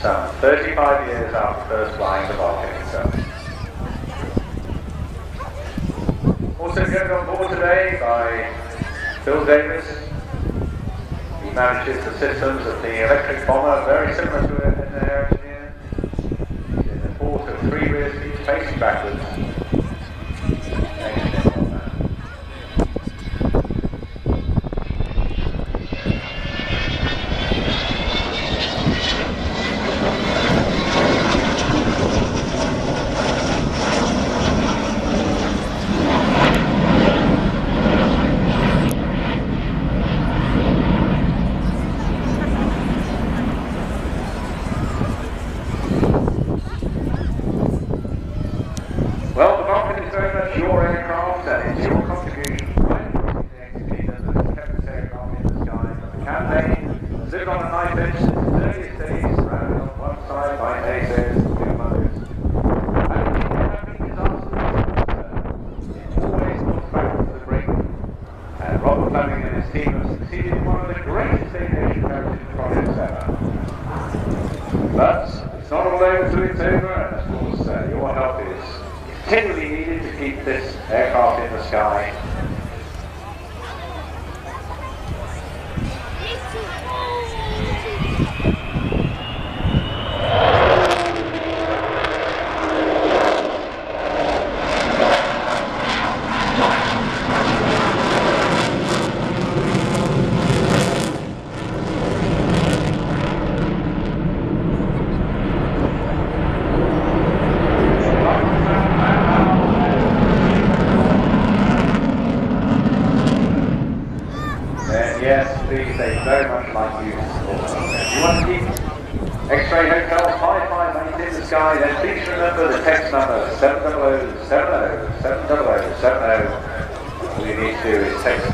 some 35 years after first flying the Vulcan itself. Also joined on board today by Bill Davis. He manages the systems of the electric bomber, very similar to an air engineer. He's in the port of 3 rear seats facing backwards. Well, the Vulcan is very much your aircraft and it's your contribution right across the XP that has kept this aircraft in the sky. The campaign has lived on a knife edge since its earliest days, surrounded on one side by naysayers and new mothers. And if there have been disasters, it always comes back to the brink. And Robert Fleming and his team have succeeded in one of the greatest aviation heritage projects ever. But it's not all over till it's over, and of course your help is continually needed to keep this aircraft in the sky. Yes, please, they very much like you. If you want to keep X-Ray Hotel 558 in the sky, then please remember the text number 700 70 700 70. All you need to do is text